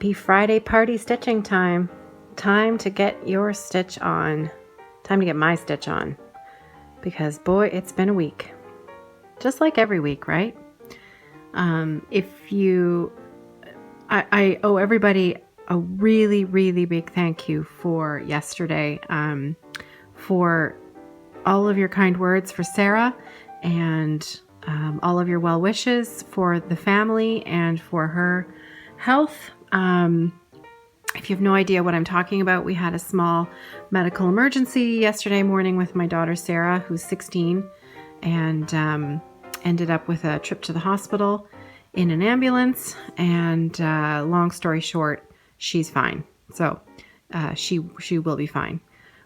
Happy Friday party stitching time. Time to get your stitch on. Time to get my stitch on. Because boy, it's been a week. Just like every week, right? I owe everybody a really, really big thank you for yesterday. For all of your kind words for Sarah and all of your well wishes for the family and for her health. If you have no idea what I'm talking about, we had a small medical emergency yesterday morning with my daughter Sarah, who's 16, and ended up with a trip to the hospital in an ambulance. And long story short, she's fine. So she will be fine.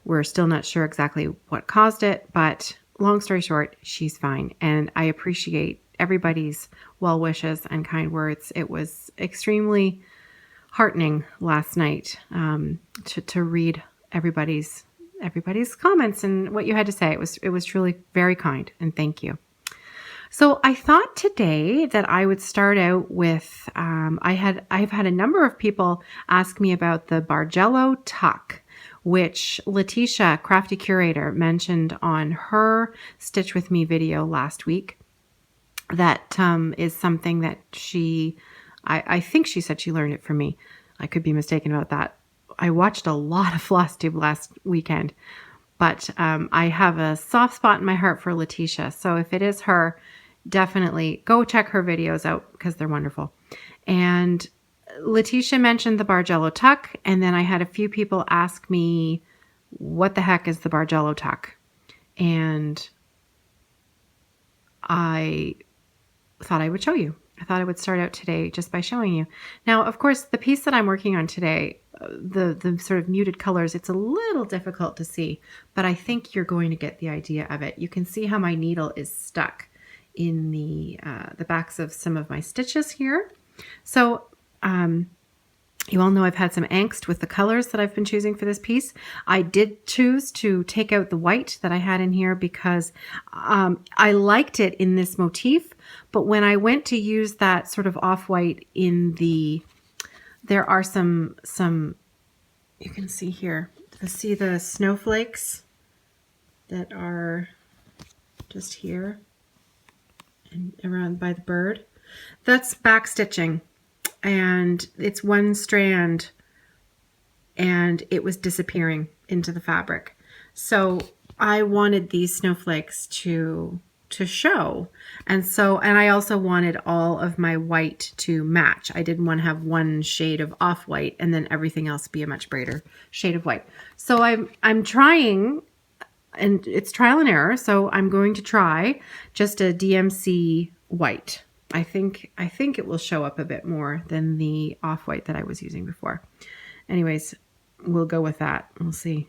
We're still not sure exactly what caused it, but long story short, she's fine. And I appreciate everybody's well wishes and kind words. It was extremely heartening last night to read everybody's comments and what you had to say. It was truly very kind, and thank you. So I thought today that I would start out with I've had a number of people ask me about the Bargello tuck, which Letitia, Crafty Curator, mentioned on her Stitch With Me video last week. That is something that I think she said she learned it from me. I could be mistaken about that. I watched a lot of FlossTube last weekend, but I have a soft spot in my heart for Letitia. So if it is her, definitely go check her videos out because they're wonderful. And Letitia mentioned the Bargello tuck, and then I had a few people ask me, what the heck is the Bargello tuck? And I thought I would show you. I thought I would start out today just by showing you. Now, of course, the piece that I'm working on today, the sort of muted colors, it's a little difficult to see, but I think you're going to get the idea of it. You can see how my needle is stuck in the backs of some of my stitches here. So you all know I've had some angst with the colors that I've been choosing for this piece. I did choose to take out the white that I had in here because I liked it in this motif, but when I went to use that sort of off-white in there are some, you can see here, see the snowflakes that are just here and around by the bird. That's back stitching. And it's one strand and it was disappearing into the fabric. So I wanted these snowflakes to show. And I also wanted all of my white to match. I didn't want to have one shade of off-white and then everything else be a much brighter shade of white. So I'm trying, and it's trial and error. So I'm going to try just a DMC white. I think it will show up a bit more than the off-white that I was using before. Anyways, we'll go with that. We'll see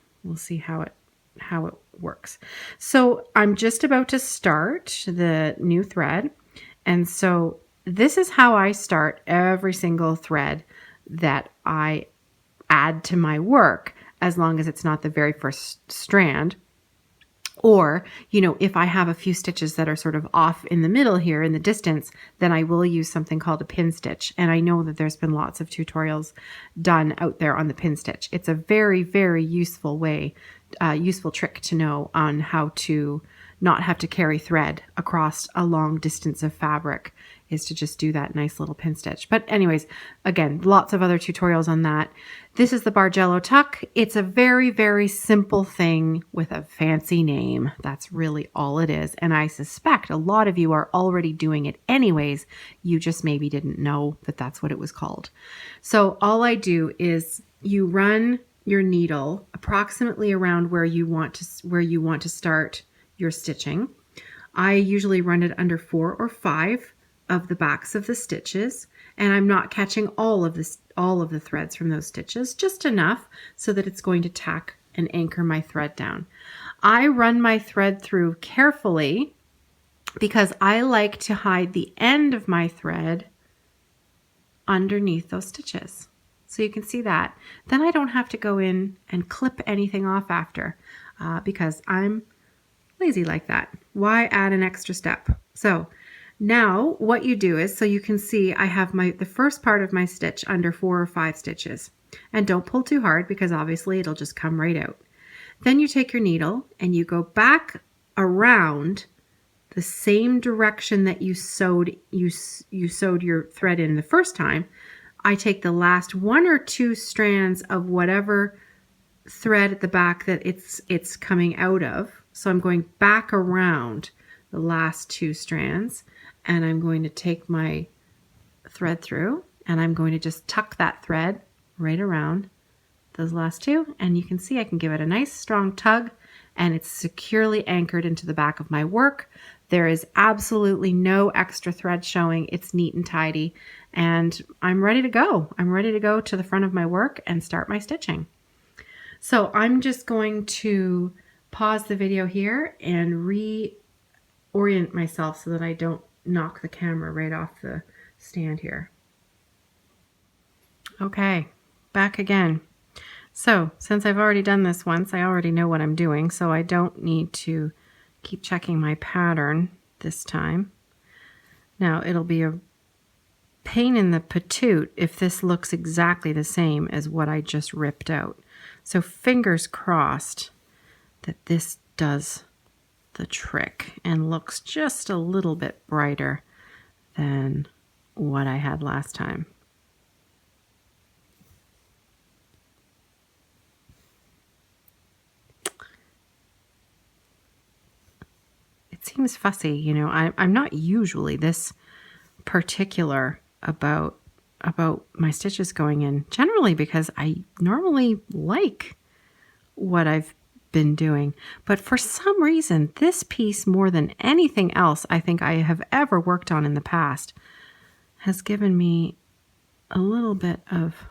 how it works. So I'm just about to start the new thread. And so this is how I start every single thread that I add to my work, as long as it's not the very first strand. Or, if I have a few stitches that are sort of off in the middle here in the distance, then I will use something called a pin stitch. And I know that there's been lots of tutorials done out there on the pin stitch. It's a very, very useful trick to know on how to not have to carry thread across a long distance of fabric, is to just do that nice little pin stitch. But anyways, again, lots of other tutorials on that. This is the Bargello tuck. It's a very, very simple thing with a fancy name. That's really all it is. And I suspect a lot of you are already doing it anyways. You just maybe didn't know that that's what it was called. So all I do is you run your needle approximately around where you want to start your stitching. I usually run it under 4 or 5 of the backs of the stitches, and I'm not catching all of the threads from those stitches, just enough so that it's going to tack and anchor my thread down. I run my thread through carefully because I like to hide the end of my thread underneath those stitches. So you can see that. Then I don't have to go in and clip anything off after because I'm lazy like that. Why add an extra step? So Now what you do is, so you can see I have the first part of my stitch under 4 or 5 stitches, and don't pull too hard because obviously it'll just come right out. Then you take your needle and you go back around the same direction that you sewed your thread in the first time. I take the last 1 or 2 strands of whatever thread at the back that it's coming out of. So I'm going back around the last 2 strands, and I'm going to take my thread through, and I'm going to just tuck that thread right around those last 2, and you can see I can give it a nice strong tug, and it's securely anchored into the back of my work. There is absolutely no extra thread showing. It's neat and tidy, and I'm ready to go. I'm ready to go to the front of my work and start my stitching. So I'm just going to pause the video here and reorient myself so that I don't knock the camera right off the stand here. Okay, back again. So since I've already done this once, I already know what I'm doing, so I don't need to keep checking my pattern this time. Now it'll be a pain in the patoot if this looks exactly the same as what I just ripped out. So fingers crossed that this does the trick and looks just a little bit brighter than what I had last time. It seems fussy, you know. I'm not usually this particular about my stitches going in, generally because I normally like what I've been doing. But for some reason, this piece, more than anything else I think I have ever worked on in the past, has given me a little bit of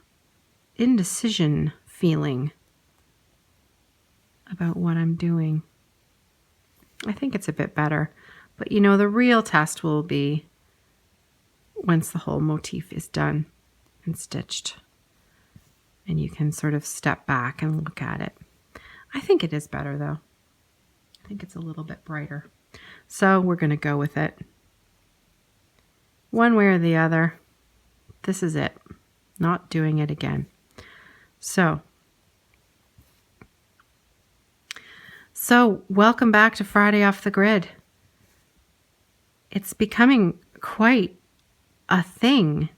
indecision feeling about what I'm doing. I think it's a bit better, but you know, the real test will be once the whole motif is done and stitched, and you can sort of step back and look at it. I think it is better though. I think it's a little bit brighter. So we're going to go with it. One way or the other, this is it. Not doing it again. So welcome back to Friday Off the Grid. It's becoming quite a thing.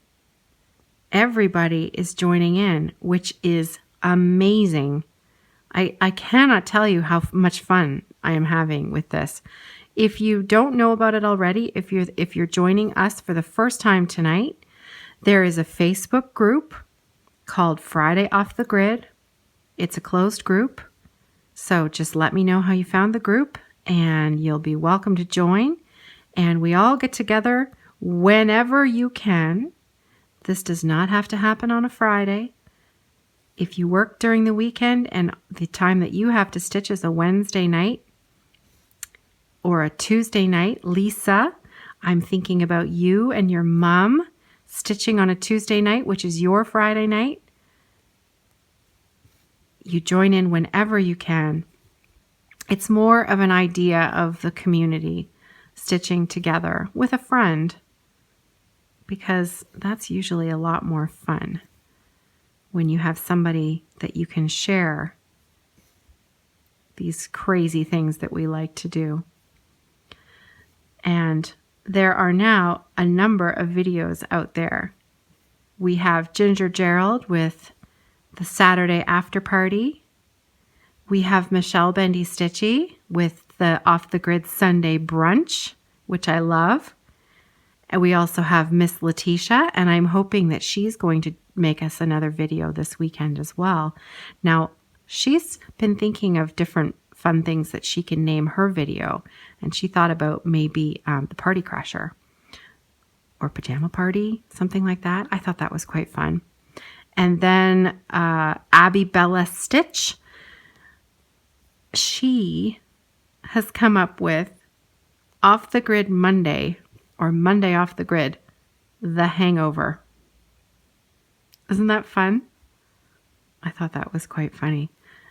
Everybody is joining in, which is amazing. I cannot tell you how much fun I am having with this. If you don't know about it already, if you're joining us for the first time tonight, there is a Facebook group called Friday Off the Grid. It's a closed group. So just let me know how you found the group, and you'll be welcome to join. And we all get together whenever you can. This does not have to happen on a Friday. If you work during the weekend and the time that you have to stitch is a Wednesday night or a Tuesday night, Lisa, I'm thinking about you and your mom stitching on a Tuesday night, which is your Friday night. You join in whenever you can. It's more of an idea of the community stitching together with a friend, because that's usually a lot more fun when you have somebody that you can share these crazy things that we like to do. And there are now a number of videos out there. We have Ginger Gerald with the Saturday after party. We have Michelle Bendy Stitchy with the Off the Grid Sunday brunch, which I love. And we also have Miss Letitia, and I'm hoping that she's going to make us another video this weekend as well. Now, she's been thinking of different fun things that she can name her video, and she thought about maybe the Party Crasher or Pajama Party, something like that. I thought that was quite fun. And then Abby Bella Stitch, she has come up with Off the Grid Monday, or Monday Off the Grid, The Hangover. Isn't that fun? I thought that was quite funny.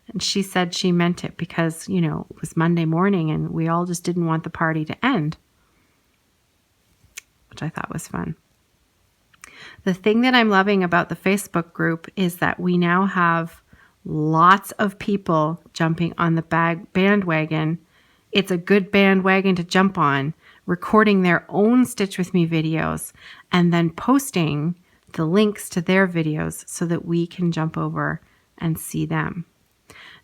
And she said she meant it because, you know, it was Monday morning and we all just didn't want the party to end. which I thought was fun. The thing that I'm loving about the Facebook group is that we now have lots of people jumping on the bandwagon. It's a good bandwagon to jump on, recording their own Stitch With Me videos and then posting the links to their videos so that we can jump over and see them.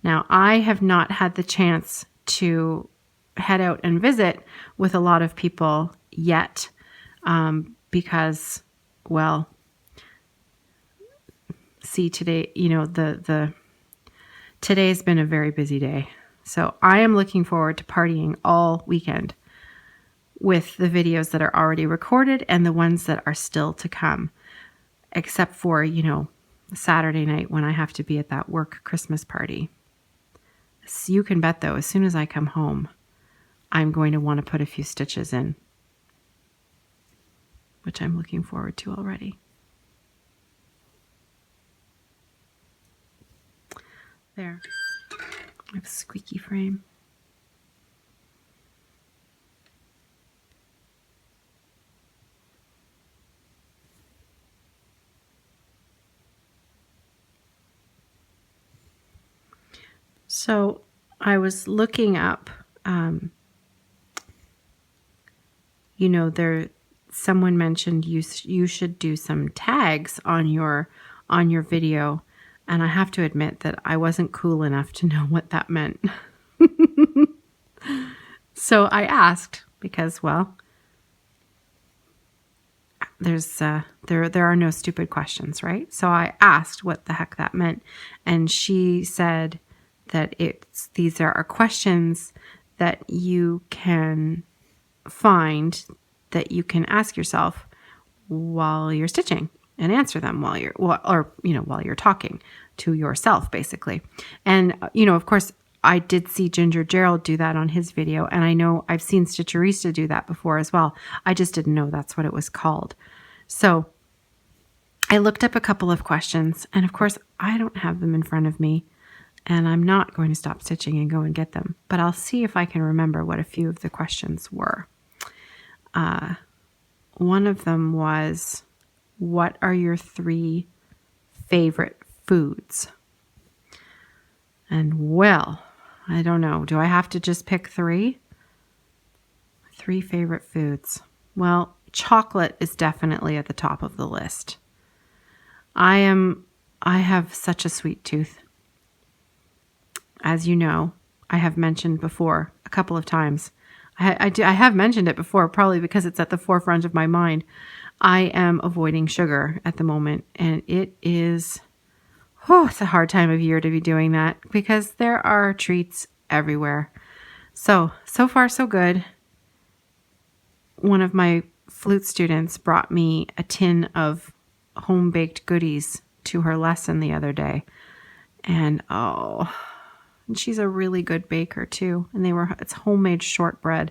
Now, I have not had the chance to head out and visit with a lot of people yet because, well, see today, today's been a very busy day. So I am looking forward to partying all weekend with the videos that are already recorded and the ones that are still to come, except for, Saturday night when I have to be at that work Christmas party. So you can bet, though, as soon as I come home, I'm going to want to put a few stitches in, which I'm looking forward to already. There. I have a squeaky frame. So I was looking up, someone mentioned you should do some tags on your video. And I have to admit that I wasn't cool enough to know what that meant. So I asked because, well, there are no stupid questions, right? So I asked what the heck that meant. And she said that these are questions that you can find that you can ask yourself while you're stitching and answer them while you're talking to yourself, basically. And, of course, I did see Ginger Gerald do that on his video, and I know I've seen Stitcherista do that before as well. I just didn't know that's what it was called. So I looked up a couple of questions, and of course, I don't have them in front of me, and I'm not going to stop stitching and go and get them, but I'll see if I can remember what a few of the questions were. One of them was, what are your 3 favorite foods? And well, I don't know. Do I have to just pick 3? 3 favorite foods. Well, chocolate is definitely at the top of the list. I have such a sweet tooth. As you know, I have mentioned before a couple of times. I have mentioned it before, probably because it's at the forefront of my mind. I am avoiding sugar at the moment, and it's a hard time of year to be doing that because there are treats everywhere. So far so good. One of my flute students brought me a tin of home-baked goodies to her lesson the other day. And she's a really good baker too. And it's homemade shortbread.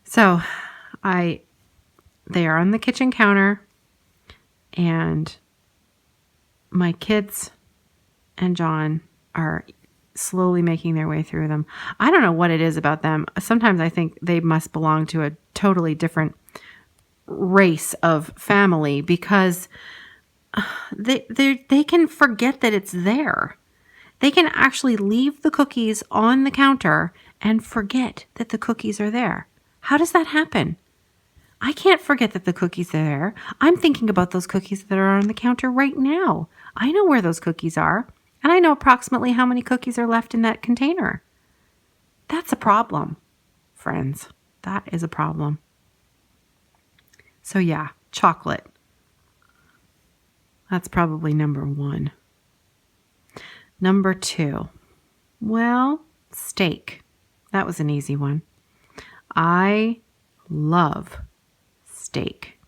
So they are on the kitchen counter, and my kids and John are slowly making their way through them. I don't know what it is about them. Sometimes I think they must belong to a totally different race of family because they can forget that it's there. They can actually leave the cookies on the counter and forget that the cookies are there. How does that happen? I can't forget that the cookies are there. I'm thinking about those cookies that are on the counter right now. I know where those cookies are, and I know approximately how many cookies are left in that container. That's a problem, friends. That is a problem. So yeah, chocolate. That's probably number 1. Number 2, well, steak. That was an easy one. I love steak.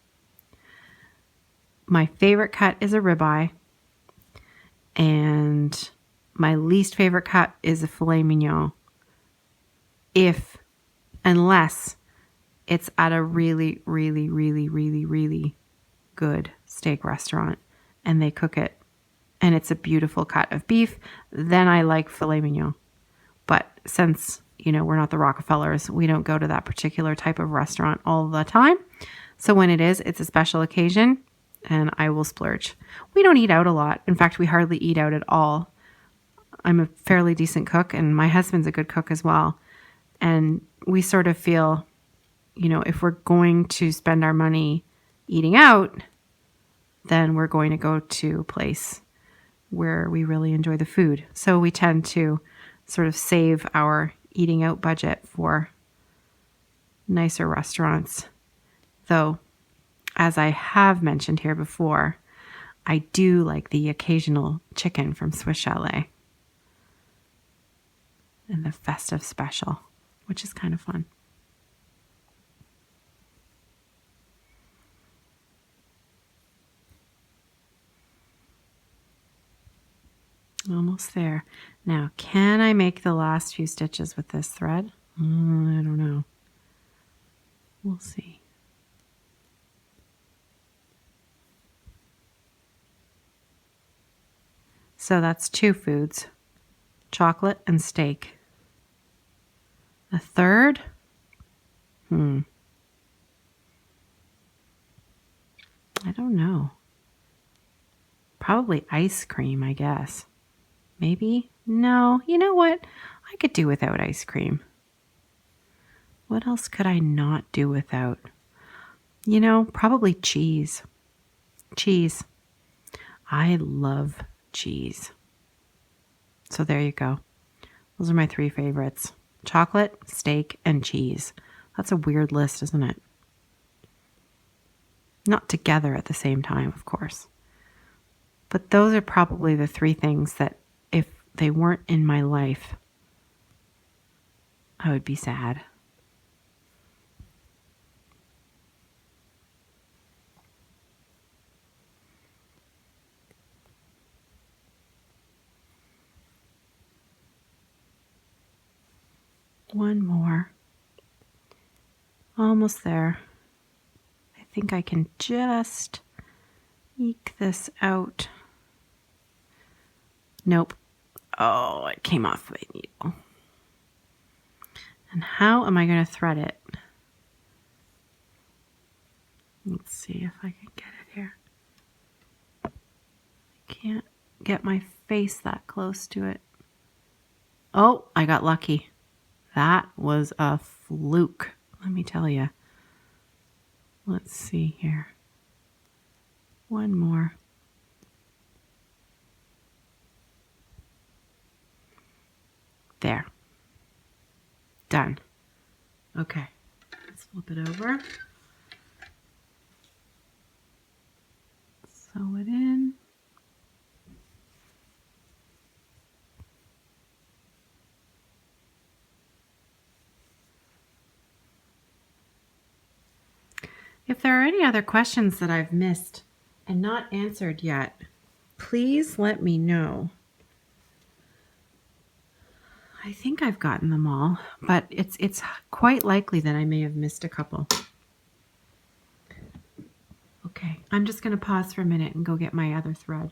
My favorite cut is a ribeye, and my least favorite cut is a filet mignon. Unless it's at a really, really, really, really, really good steak restaurant and they cook it and it's a beautiful cut of beef, then I like filet mignon. But since, we're not the Rockefellers, we don't go to that particular type of restaurant all the time. So when it is, it's a special occasion and I will splurge. We don't eat out a lot. In fact, we hardly eat out at all. I'm a fairly decent cook and my husband's a good cook as well. And we sort of feel, if we're going to spend our money eating out, then we're going to go to a place where we really enjoy the food. So we tend to sort of save our eating out budget for nicer restaurants. Though, as I have mentioned here before, I do like the occasional chicken from Swiss Chalet and the festive special, which is kind of fun. Almost there. Now, can I make the last few stitches with this thread? I don't know. We'll see. So that's 2 foods, chocolate and steak. A third? I don't know. Probably ice cream, I guess. Maybe? No, you know what? I could do without ice cream. What else could I not do without? Probably cheese. Cheese. I love cheese. So there you go. Those are my 3 favorites. Chocolate, steak, and cheese. That's a weird list, isn't it? Not together at the same time, of course. But those are probably the 3 things that if they weren't in my life, I would be sad. One more. Almost there. I think I can just eke this out. Nope. Oh, it came off my needle. And how am I going to thread it? Let's see if I can get it here. I can't get my face that close to it. Oh, I got lucky. That was a fluke, let me tell you. Let's see here. One more. There. Done. Okay. Let's flip it over. Sew it in. If there are any other questions that I've missed and not answered yet, please let me know. I think I've gotten them all, but it's quite likely that I may have missed a couple. Okay, I'm just going to pause for a minute and go get my other thread.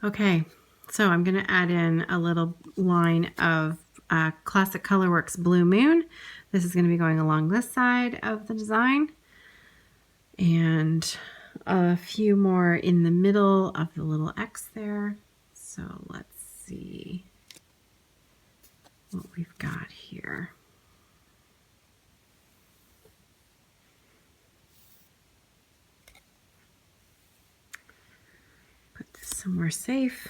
Okay, so I'm going to add in a little line of Classic Colorworks Blue Moon. This is going to be going along this side of the design. And a few more in the middle of the little X there. So let's see what we've got here. Put this somewhere safe.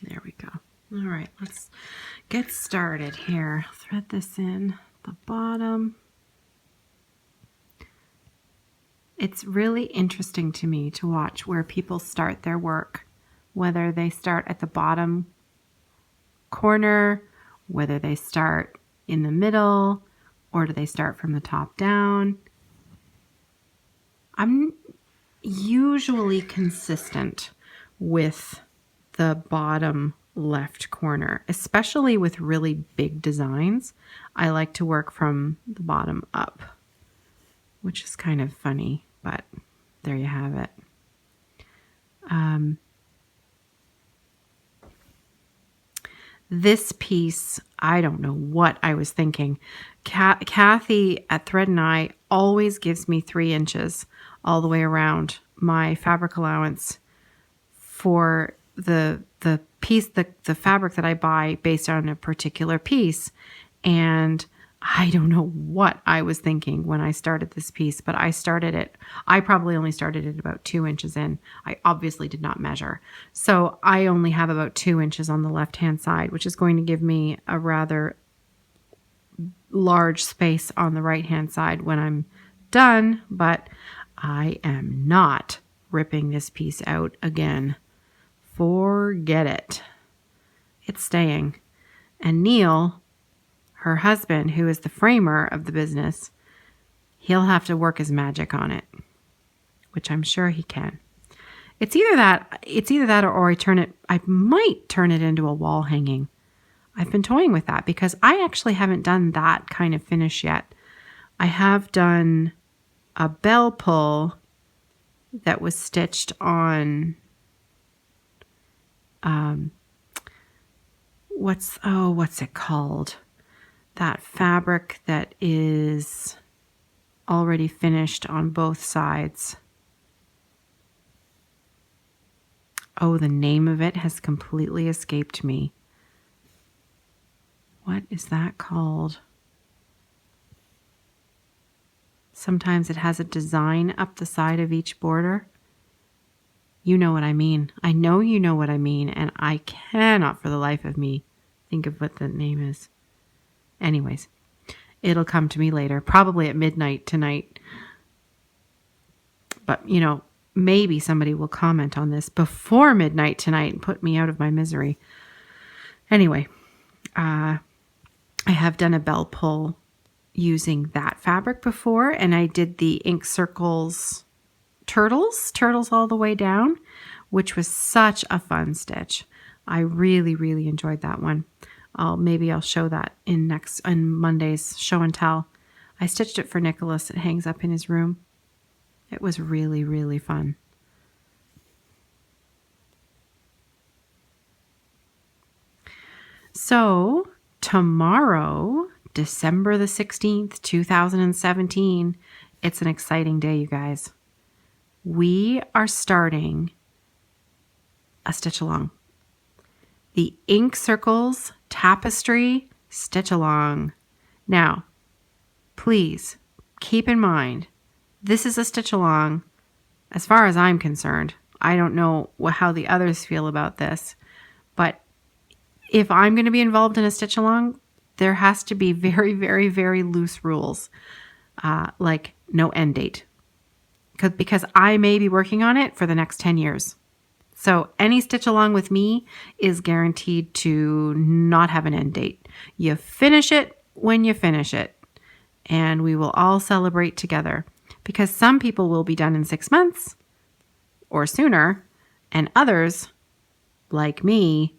There we go. All right, let's get started here. Thread this in the bottom. It's really interesting to me to watch where people start their work, whether they start at the bottom corner, whether they start in the middle, or do they start from the top down. I'm usually consistent with the bottom left corner, especially with really big designs. I like to work from the bottom up, which is kind of funny, but there you have it. This piece, I don't know what I was thinking. Kathy at Thread and I always gives me 3 inches all the way around my fabric allowance for the piece, the fabric that I buy based on a particular piece. And I don't know what I was thinking when I started this piece, but I probably only started it about 2 inches in. I obviously did not measure. So I only have about 2 inches on the left-hand side, which is going to give me a rather large space on the right-hand side when I'm done, but I am not ripping this piece out again. Forget it. It's staying. And Neil, her husband, who is the framer of the business, he'll have to work his magic on it, which I'm sure he can. It's either that or I might turn it into a wall hanging. I've been toying with that because I actually haven't done that kind of finish yet. I have done a bell pull that was stitched on what's it called? That fabric that is already finished on both sides. Oh, the name of it has completely escaped me. What is that called? Sometimes it has a design up the side of each border. You know what I mean. I know you know what I mean, and I cannot for the life of me think of what the name is. Anyways, it'll come to me later, probably at midnight tonight. But, maybe somebody will comment on this before midnight tonight and put me out of my misery. Anyway, I have done a bell pull using that fabric before, and I did the Ink Circles turtles all the way down, which was such a fun stitch. I really, really enjoyed that one. Maybe I'll show that in Monday's show and tell. I stitched it for Nicholas. It hangs up in his room. It was really, really fun. So tomorrow, December the 16th, 2017, it's an exciting day, you guys. We are starting a stitch along. The Ink Circles Tapestry Stitch Along. Now, please keep in mind, this is a stitch along as far as I'm concerned. I don't know how the others feel about this, but if I'm going to be involved in a stitch along, there has to be very, very, very loose rules, like no end date, because I may be working on it for the next 10 years. So any stitch along with me is guaranteed to not have an end date. You finish it when you finish it, and we will all celebrate together, because some people will be done in 6 months or sooner, and others, like me,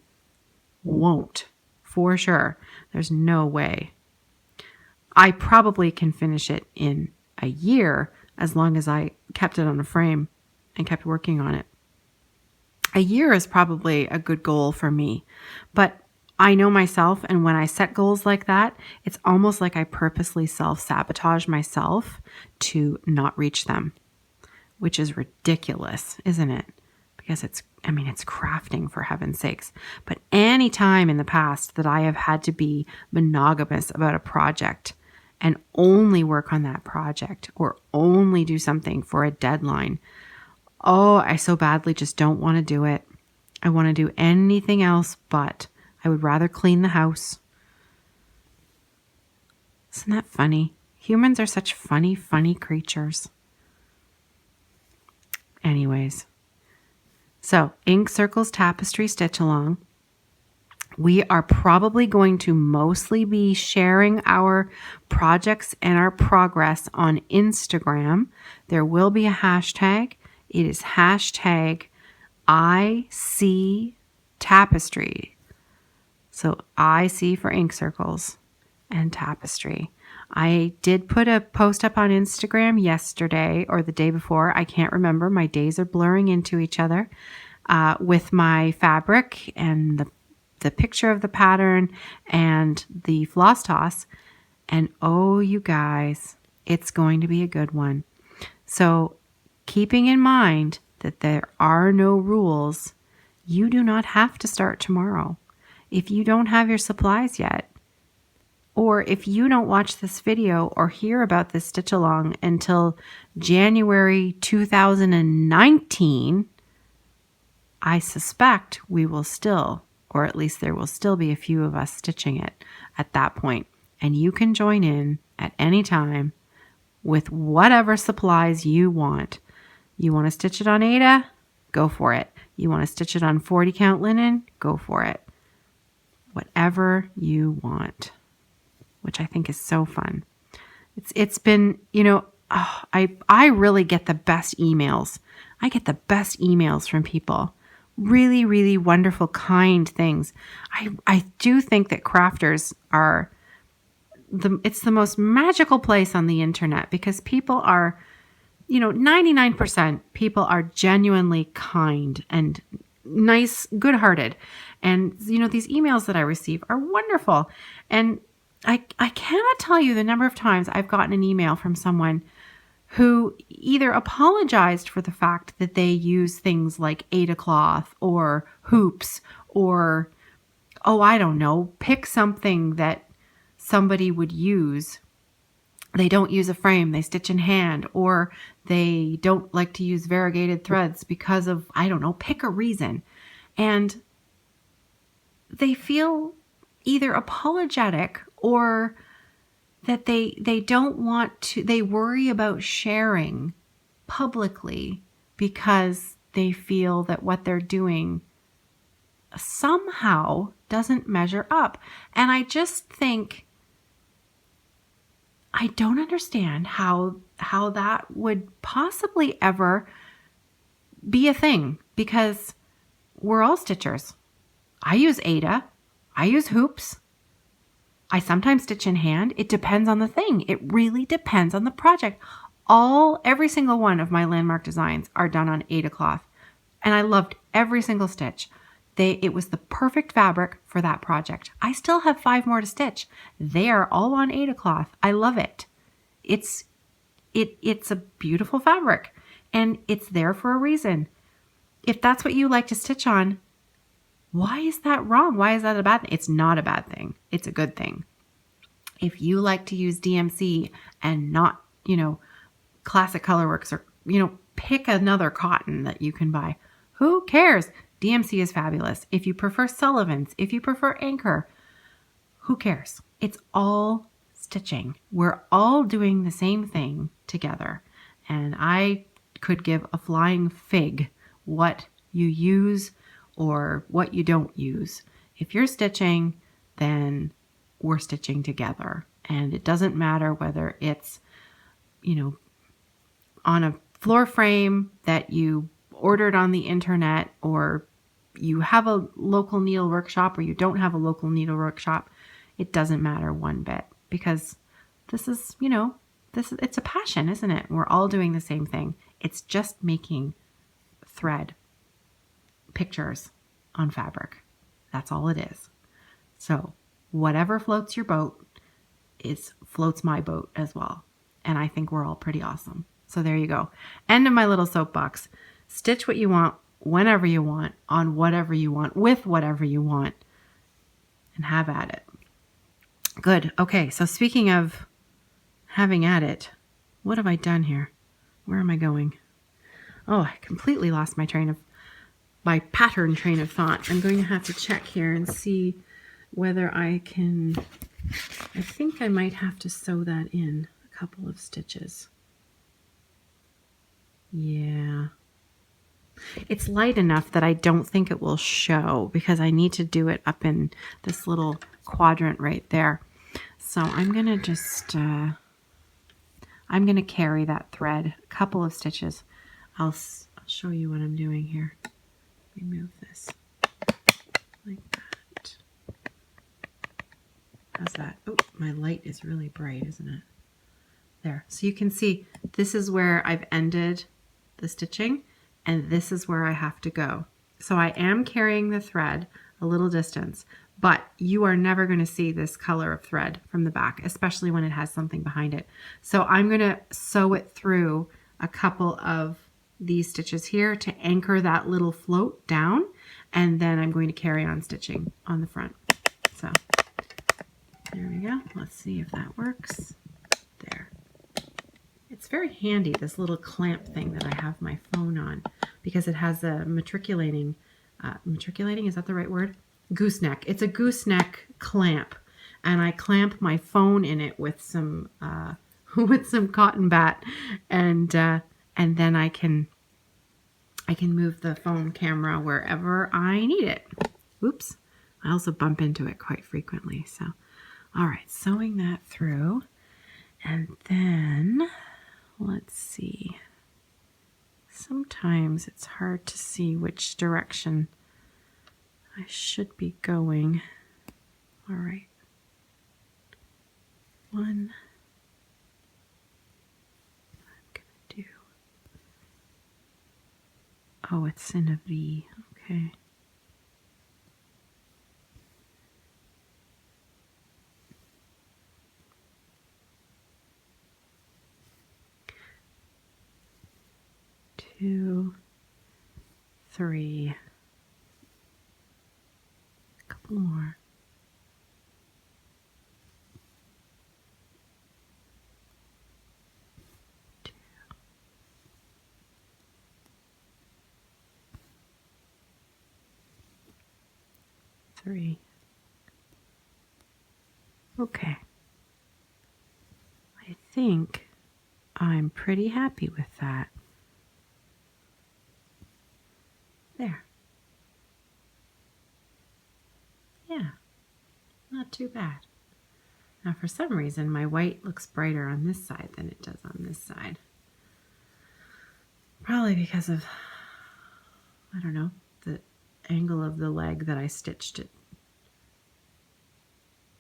won't, for sure. There's no way. I probably can finish it in a year as long as I kept it on a frame and kept working on it. A year is probably a good goal for me, but I know myself, and when I set goals like that, it's almost like I purposely self-sabotage myself to not reach them, which is ridiculous, isn't it? Because it's crafting, for heaven's sakes. But any time in the past that I have had to be monogamous about a project and only work on that project or only do something for a deadline, I so badly just don't want to do it. I want to do anything else, but I would rather clean the house. Isn't that funny? Humans are such funny, funny creatures. Anyways, so Ink Circles Tapestry Stitch Along. We are probably going to mostly be sharing our projects and our progress on Instagram. There will be a hashtag. It is hashtag I see tapestry. So IC for ink circles and tapestry. I did put a post up on Instagram yesterday or the day before. I can't remember. My days are blurring into each other, with my fabric and the picture of the pattern and the floss toss. And oh, you guys, it's going to be a good one. So keeping in mind that there are no rules, you do not have to start tomorrow. If you don't have your supplies yet, or if you don't watch this video or hear about this stitch along until January 2019, I suspect we will still, or at least there will still be a few of us stitching it at that point. And you can join in at any time with whatever supplies you want. You want to stitch it on Aida? Go for it. You want to stitch it on 40 count linen? Go for it. Whatever you want, which I think is so fun. It's been, I really get the best emails. I get the best emails from people. Really, really wonderful, kind things. I do think that crafters are it's the most magical place on the internet, because people are, 99% people are genuinely kind and nice, good-hearted. And, these emails that I receive are wonderful. And I cannot tell you the number of times I've gotten an email from someone who either apologized for the fact that they use things like Aida cloth or hoops or, I don't know, pick something that somebody would use. They don't use a frame, they stitch in hand, or they don't like to use variegated threads because of, I don't know, pick a reason. And they feel either apologetic or that they don't want to, they worry about sharing publicly because they feel that what they're doing somehow doesn't measure up. And I just think, I don't understand how that would possibly ever be a thing, because we're all stitchers. I use Aida. I use hoops. I sometimes stitch in hand. It depends on the thing. It really depends on the project. Every single one of my landmark designs are done on Aida cloth, and I loved every single stitch. It was the perfect fabric for that project. I still have 5 more to stitch. They are all on Aida cloth. I love it. It's a beautiful fabric, and it's there for a reason. If that's what you like to stitch on, why is that wrong? Why is that a bad thing? It's not a bad thing. It's a good thing. If you like to use DMC and not, Classic Colorworks, or, pick another cotton that you can buy. Who cares? DMC is fabulous. If you prefer Sullivan's, if you prefer Anchor, who cares? It's all stitching. We're all doing the same thing together. And I could give a flying fig what you use or what you don't use. If you're stitching, then we're stitching together. And it doesn't matter whether it's, on a floor frame that you ordered on the internet, or you have a local needle workshop, or you don't have a local needle workshop. It doesn't matter one bit, because this is, it's a passion, isn't it? We're all doing the same thing. It's just making thread pictures on fabric. That's all it is. So whatever floats your boat floats my boat as well. And I think we're all pretty awesome. So there you go. End of my little soapbox. Stitch what you want, whenever you want, on whatever you want, with whatever you want, and have at it. Good. Okay. So speaking of having at it, what have I done here? Where am I going? Oh, I completely lost my pattern train of thought. I'm going to have to check here and see whether I think I might have to sew that in a couple of stitches. Yeah. It's light enough that I don't think it will show, because I need to do it up in this little quadrant right there. So I'm going to just, I'm going to carry that thread a couple of stitches. I'll show you what I'm doing here. Remove this. is really bright, isn't it? There. So you can see this is where I've ended the stitching, and this is where I have to go. So I am carrying the thread a little distance, but you are never going to see this color of thread from the back, especially when it has something behind it. So I'm going to sew it through a couple of these stitches here to anchor that little float down, and then I'm going to carry on stitching on the front. So there we go. Let's see if that works. There. It's very handy, this little clamp thing that I have my phone on, because it has a matriculating, is that the right word? Gooseneck. It's a gooseneck clamp, and I clamp my phone in it with some with some cotton bat, and then I can move the phone camera wherever I need it. Oops. I also bump into it quite frequently. So, all right, sewing that through, and then let's see. Sometimes it's hard to see which direction I should be going. All right. One. I'm gonna do. Oh, it's in a V. Okay. Two, three, a couple more. Two, three. Okay. I think I'm pretty happy with that. There. Yeah, not too bad. Now for some reason my white looks brighter on this side than it does on this side. Probably because of, I don't know, the angle of the leg that I stitched it.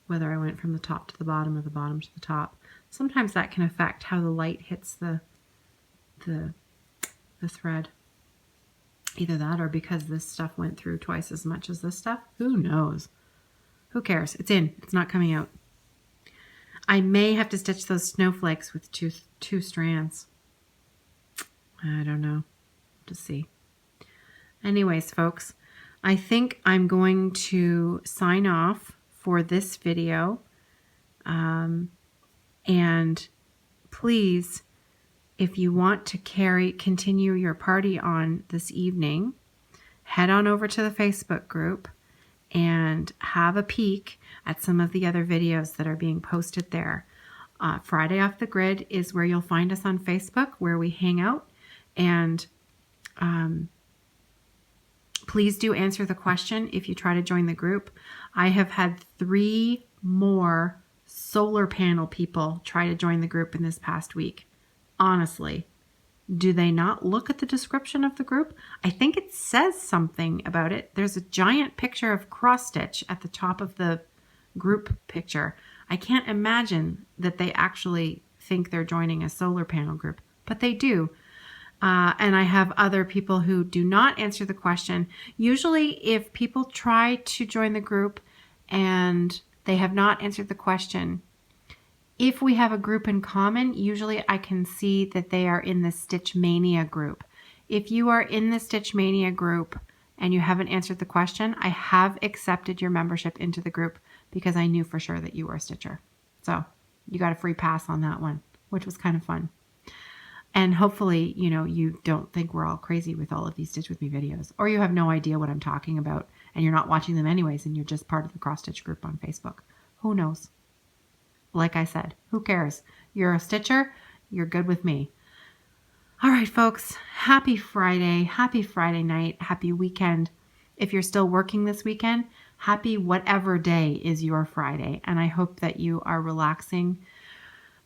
Whether I went from the top to the bottom or the bottom to the top. Sometimes that can affect how the light hits the thread. Either that or because this stuff went through twice as much as this stuff. Who knows? Who cares? It's in. It's not coming out. I may have to stitch those snowflakes with two strands. I don't know. To see. Anyways, folks, I think I'm going to sign off for this video. And please, if you want to continue your party on this evening, head on over to the Facebook group and have a peek at some of the other videos that are being posted there. Friday Off the Grid is where you'll find us on Facebook, where we hang out. And please do answer the question if you try to join the group. I have had 3 more solar panel people try to join the group in this past week. Honestly, do they not look at the description of the group? I think it says something about it. There's a giant picture of cross stitch at the top of the group picture. I can't imagine that they actually think they're joining a solar panel group, but they do. And I have other people who do not answer the question. Usually if people try to join the group and they have not answered the question, if we have a group in common, usually I can see that they are in the Stitch Mania group. If you are in the Stitch Mania group and you haven't answered the question, I have accepted your membership into the group because I knew for sure that you were a stitcher. So you got a free pass on that one, which was kind of fun. And hopefully, you know, you don't think we're all crazy with all of these Stitch With Me videos, or you have no idea what I'm talking about and you're not watching them anyways and you're just part of the cross stitch group on Facebook. Who knows? Like I said, who cares? You're a stitcher, you're good with me. All right, folks, happy Friday night, happy weekend. If you're still working this weekend, happy whatever day is your Friday. And I hope that you are relaxing.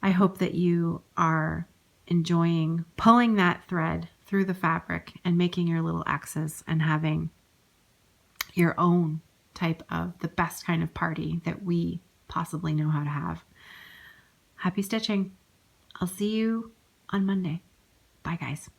I hope that you are enjoying pulling that thread through the fabric and making your little X's and having your own type of the best kind of party that we possibly know how to have. Happy stitching. I'll see you on Monday. Bye, guys.